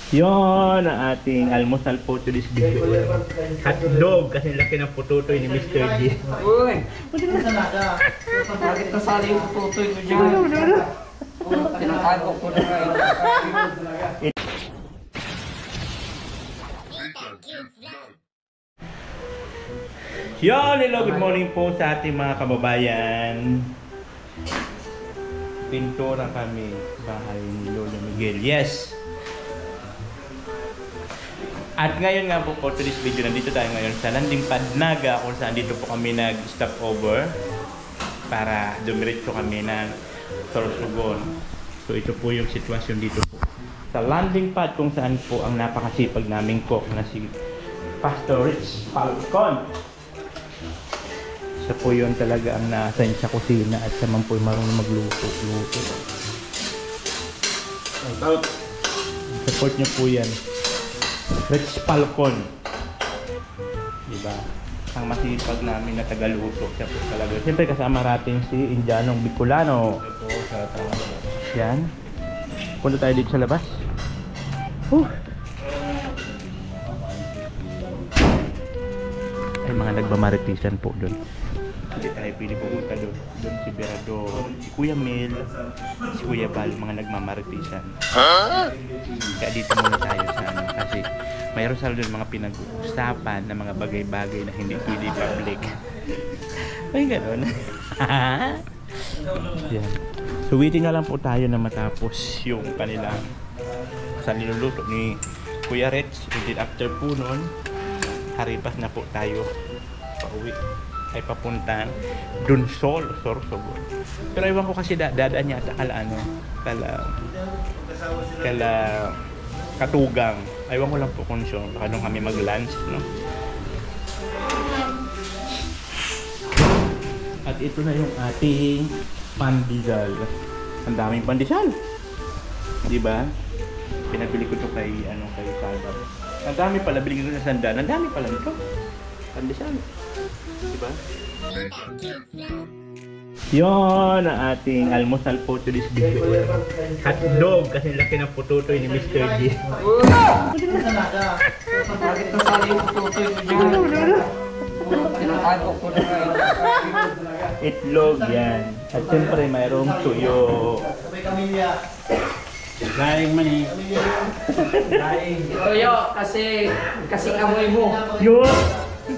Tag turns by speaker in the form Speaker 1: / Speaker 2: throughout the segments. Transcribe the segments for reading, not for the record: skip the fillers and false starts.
Speaker 1: Yun ang ating almusal po to this video. Hotdog kasi laki ng pututoy ni Mr. G.
Speaker 2: Uy! Bakit nasali yung pututoy ko dyan? Tinatago ko na kayo.
Speaker 1: Yon, hello, good morning po sa ating mga kababayan. Pintura kami bahay ni Lolo Miguel. Yes! At ngayon nga po for today's video, nandito tayo ngayon sa Landing Pad Naga kung saan dito po kami nag-stop over para dumiretso kami ng Sorsogon. So ito po yung sitwasyon dito po sa Landing Pad kung saan po ang napakasipag naming cook na si Pastor Rich Falcon. Siya po yun talaga ang na-assign sa kusina at siya man po marunong magluto. Support niyo po yan. Rich Falcon. Diba? Ang masipag namin na tagaluto. Siya po talaga. Siyempre kasama natin si Indianong Bicolano. Yan. Punta tayo dito sa labas. Ay, mga nagmamaritisan po doon. Hindi tayo pili pumunta doon. Doon si Berador, si Kuya Mel, si Kuya Bal, mga nagmamaritisan. Kaya dito muna tayo sa ano. Kasi mayroon sa doon mga pinag-uusapan na mga bagay-bagay na hindi pwede public. Ay, gano'n. Yan. So, waiting na lang po tayo na matapos yung kanilang sa niluluto ni Kuya Rich. And then after po nun, haripas na po tayo pauwi ay papuntang Dunsol, Sorsogon. Pero ewan ko kasi dadaan niya ata kala Katugang. Ewan ko lang po kung siya baka nung kami mag-lunch, no? At ito na yung ating pandesal. Ang daming pandesal, di ba? Pinabili ko to kay Salva. Ang dami pala, biligyan ko sa sandaan. Ang dami pala nito. Pandesal. Diba? Yun ang ating almusal po to this video. Hotdog kasi laki ng pututoy ni Mr. G.
Speaker 2: Bakit nasali yung pututoy ko dyan? Tinatago ko na kayo.
Speaker 1: Itlog yan. At siyempre mayroong tuyo.
Speaker 3: Daing mani.
Speaker 2: Daing. Toyo, kasi amoy mo.
Speaker 1: Yo!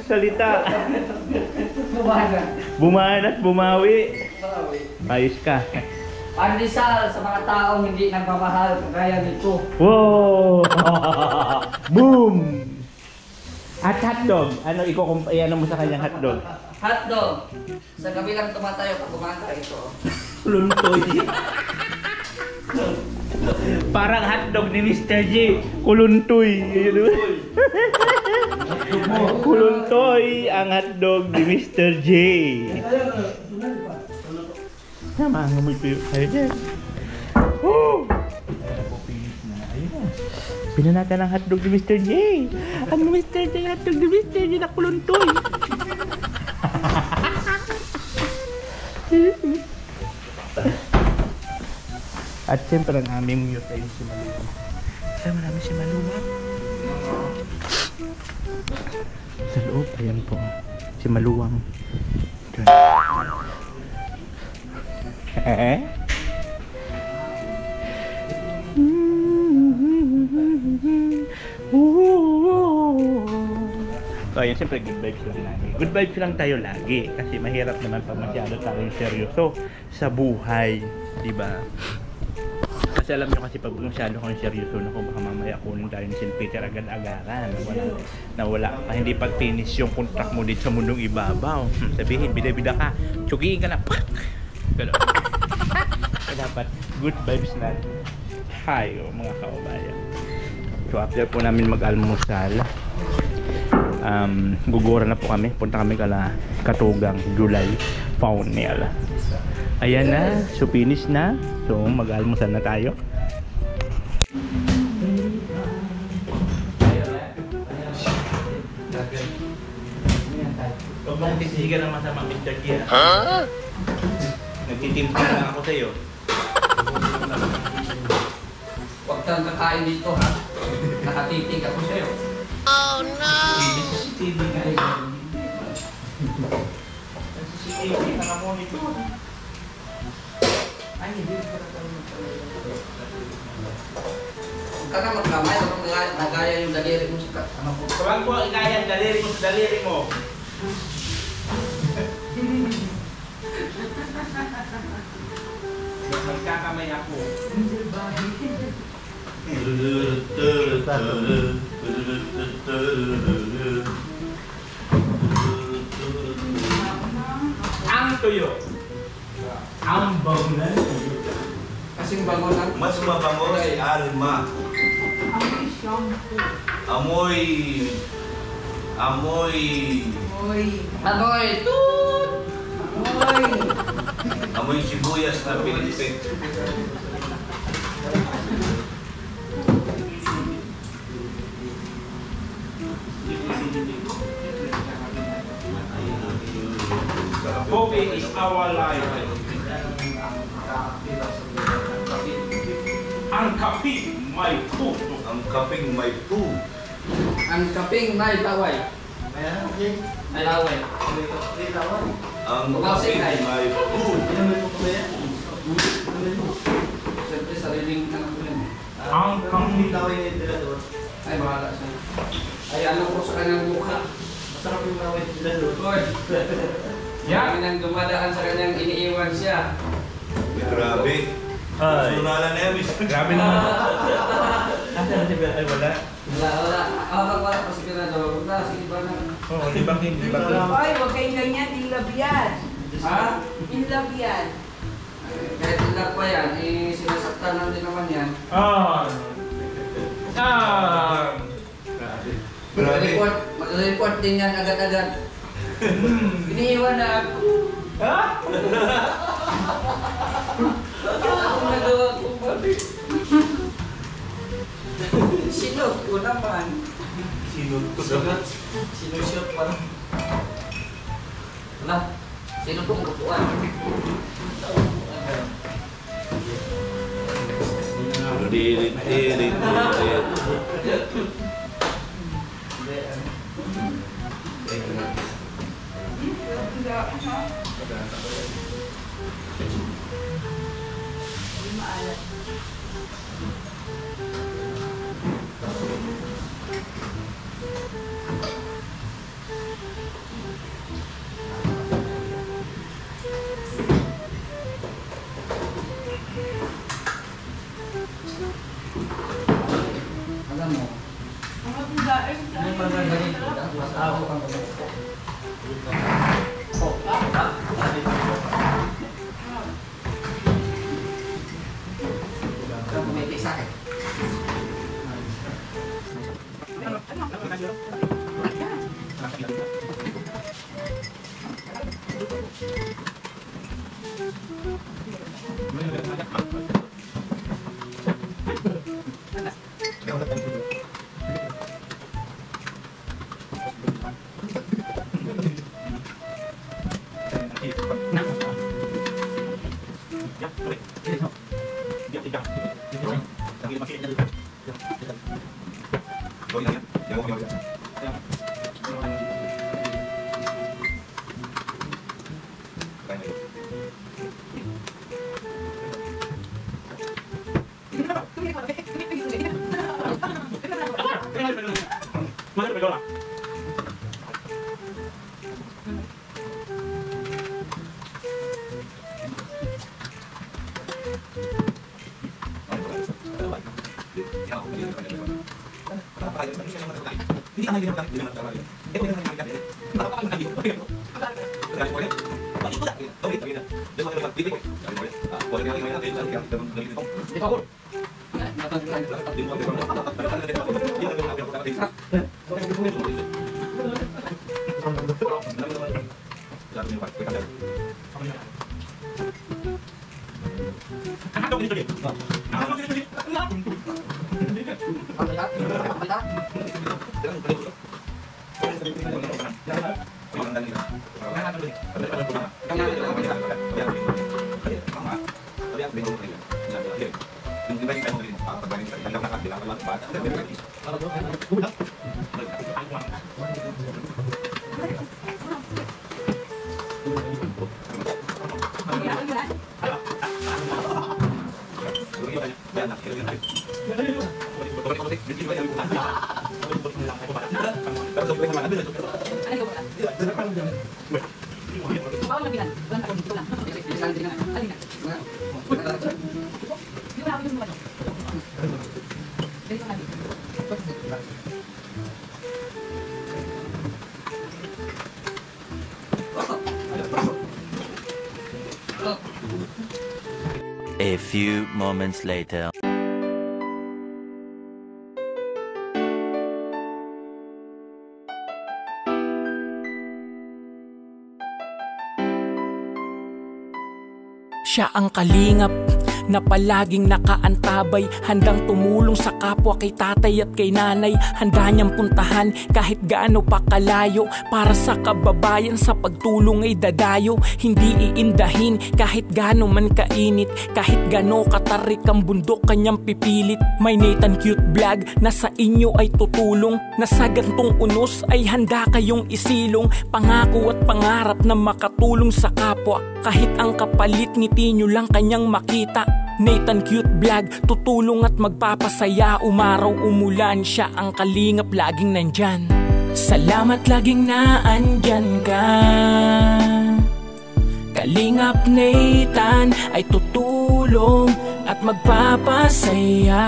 Speaker 1: Salita! Bumahan at bumawi. Ayos ka.
Speaker 2: Pandesal sa mga taong hindi nagmamahal kagaya nito.
Speaker 1: Wow! Boom! At hotdog. Ano ano mo sa kanyang hotdog?
Speaker 2: Hotdog. Sa kabilang tumatayo pag umaga ito.
Speaker 1: Kuluntoy. Parang hotdog ni Mr. J. Kuluntoy. Kuluntoy ang hotdog ni Mr. J. Sama ang amoy po kayo dyan. Woo! Pinanatan ang hotdog ni Mr. J. Ang Mr. J, hotdog ni Mr. J na kuluntoy. At siyempre ang aming mute ay si Maluwang. Kasama namin si Maluwang. Sa loob, ayan po. Si Maluwang. Diyan. So ayun, siyempre good vibes lang lagi. Good vibes lang tayo lagi. Kasi mahirap naman pag masyado tayong seryoso sa buhay. Diba? Kasi alam nyo kasi pag masyado kang seryoso na kung baka mamaya kunin tayo ni St. Peter agad-agaran na wala pa, hindi pag-finish yung contract mo dito sa mundong ibabaw. Sabihin, bida-bida ka, tsugiin ka na, pak! Gano'n. So dapat good vibes na tayo mga kababayan. So after po namin mag-almusal, gugura na po kami, punta kami kala Katugang, July, Faunel. Ayan na, so finish na. So mag-almusal na tayo. Huwag mong tisigan ang masamang Mr. Kia. Nagtitimpa lang ako sa'yo.
Speaker 2: Huwag kang kakain dito, ha? Nakatitig ako sa'yo.
Speaker 1: CCTV nga eh. CCTV, naka-monitor.
Speaker 2: Ay, hindi ko na tayo Huwag ka na magkamay, huwag nagaya yung daliri mo sa ano po.
Speaker 1: Huwag mo igaya ang daliri mo sa daliri mo. Magkakamay ako. Ang tuyo. Ang bangunan tuyo.
Speaker 2: Kasing bangunan.
Speaker 3: Mas mabango si Alma.
Speaker 4: Amoy shampoo.
Speaker 3: Amoy... Amoy...
Speaker 4: Amoy.
Speaker 2: Amoy! Toot!
Speaker 4: Amoy.
Speaker 3: Amoy sibuyas na pinipit.
Speaker 1: Coffee is our life. Ang kape, may puso.
Speaker 3: Ang kaping may pu.
Speaker 2: Ang kaping may taway. May laway.
Speaker 3: Ang
Speaker 2: Bumasing
Speaker 3: kaping
Speaker 2: ay.
Speaker 3: may pu.
Speaker 2: Siyempre, sariling anak ko yan.
Speaker 1: Ang kape.
Speaker 2: Ay, bahala siya. Ay, alam ko sa kanyang mukha.
Speaker 5: Masarap yung laway sila doon.
Speaker 2: Lord, yan ang dumadaan sa kanyang iniiwan siya.
Speaker 3: Grabe.
Speaker 1: Ay.
Speaker 3: Sunalan na yan, miss.
Speaker 1: Grabe naman. Nasaan si Bel? Ay, wala.
Speaker 2: Wala. Wala kasi pinadaw. Wala, sige ba na.
Speaker 1: Oo, di ba hindi ba ito?
Speaker 4: Ay, huwag kayong ganyan. In love yan.
Speaker 2: Ha?
Speaker 4: In love yan.
Speaker 2: Kahit ilag pa yan, eh, sinasaktan lang din naman yan.
Speaker 3: Grabe.
Speaker 2: Mag-report din yan agad-agad. Iniiwan na ako.
Speaker 1: Ha?
Speaker 2: Ang nagawa ko balik. Sinot ko naman.
Speaker 5: Sinushoot pa lang.
Speaker 2: Wala. Sino pong kutuan?
Speaker 3: Dirit, dirit, dirit.
Speaker 2: Alam mo,
Speaker 4: Mga tugaan sa
Speaker 2: ano pa nga ganito? Mas ako kang ganito. Oh, may sakit.
Speaker 3: Yung iba yung
Speaker 6: A few moments later.
Speaker 7: Siya ang kalingap na palaging nakaantabay, handang tumulong sa kapwa kay tatay at kay nanay. Handa niyang puntahan kahit gaano pa kalayo, para sa kababayan sa pagtulong ay dadayo. Hindi iindahin kahit gaano man kainit, kahit gaano katarik ang bundok kanyang pipilit. May Nathan Cute Vlog na sa inyo ay tutulong, na sa gantong unos ay handa kayong isilong. Pangako at pangarap na makatulong sa kapwa, kahit ang kapalit ngiti nyo lang kanyang makita. Nathan Cute Vlog, tutulong at magpapasaya. Umaraw umulan, siya ang kalingap laging nandyan. Salamat laging naandyan ka. Kalingap Nathan ay tutulong at magpapasaya.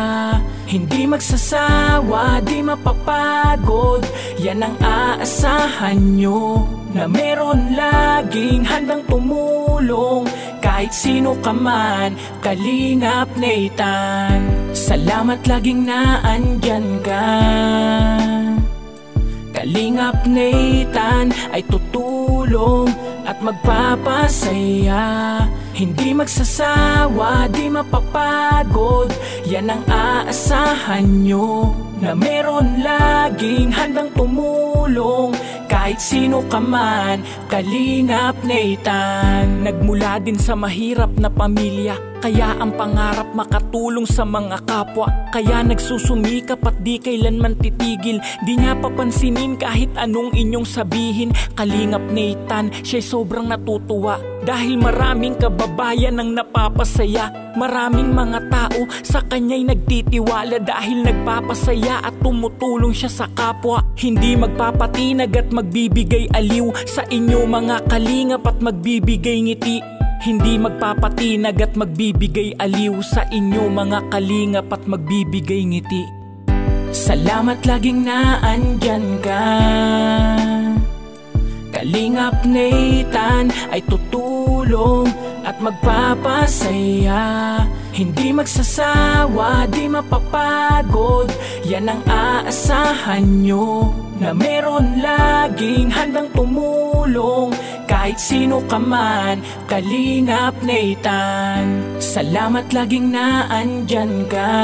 Speaker 7: Hindi magsasawa, di mapapagod, yan ang aasahan nyo, na meron laging handang tumulong kahit sino ka man. Kalingap Nathan, salamat laging naandyan ka. Kalingap Nathan ay tutulong at magpapasaya. Hindi magsasawa, di mapapagod, yan ang aasahan nyo, na meron laging handang tumulong kahit sino ka man. Kalingap Nathan, nagmula din sa mahirap na pamilya, kaya ang pangarap makatulong sa mga kapwa. Kaya nagsusumikap at di kailanman titigil, di niya papansinin kahit anong inyong sabihin. Kalingap Nathan, siya'y sobrang natutuwa dahil maraming kababayan ang napapasaya. Maraming mga tao sa kanya'y nagtitiwala dahil nagpapasaya at tumutulong siya sa kapwa. Hindi magpapatinag at magbibigay aliw sa inyo mga kalingap at magbibigay ngiti. Hindi magpapatinag at magbibigay aliw sa inyo mga kalingap at magbibigay ngiti. Salamat laging naandyan ka. Kalingap Nathan ay tutulong at magpapasaya. Hindi magsasawa, di mapapagod, yan ang aasahan nyo, na meron laging handang tumulong kahit sino ka man. Kalingap Nathan, salamat laging naandyan ka.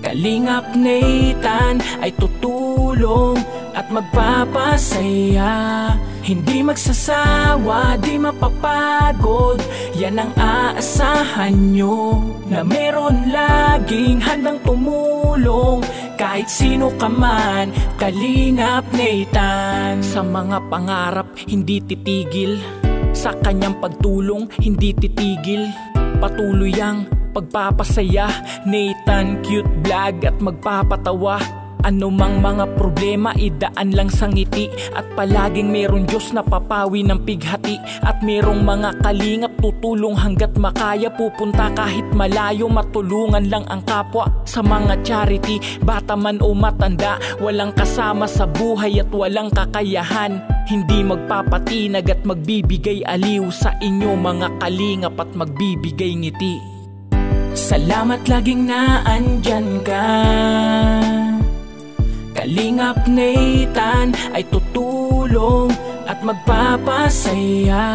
Speaker 7: Kalingap Nathan ay tutulong at magpapasaya. Hindi magsasawa, di mapapagod, yan ang aasahan nyo, na meron laging handang tumulong kahit sino ka man. Kalingap Nathan, sa mga pangarap hindi titigil, sa kanyang pagtulong hindi titigil. Patuloy ang pagpapasaya, Nathan Cute Vlog at magpapatawa. Ano mang mga problema, idaan lang sa ngiti, at palaging meron Diyos na papawi ng pighati. At merong mga kalingap tutulong hanggat makaya, pupunta kahit malayo, matulungan lang ang kapwa. Sa mga charity, bata man o matanda, walang kasama sa buhay at walang kakayahan. Hindi magpapatinag at magbibigay aliw sa inyo mga kalingap at magbibigay ngiti. Salamat laging naandyan ka. Kalingap Nathan ay tutulong at magpapasaya.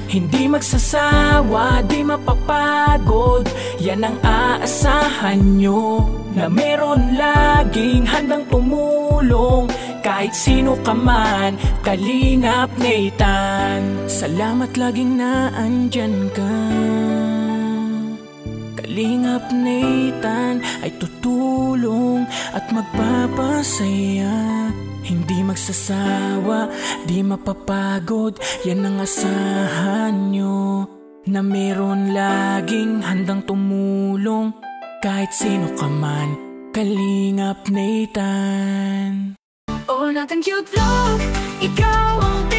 Speaker 7: Hindi magsasawa, di mapapagod, yan ang aasahan nyo, na meron laging handang tumulong kahit sino ka man. Kalingap Nathan, salamat laging naandyan ka. Kalingap Nathan ay tutulong at magpapasaya. Hindi magsasawa, di mapapagod, yan ang asahan nyo. Na meron laging handang tumulong, kahit sino ka man, Kalingap Nathan.
Speaker 8: All natin cute vlog, ikaw ang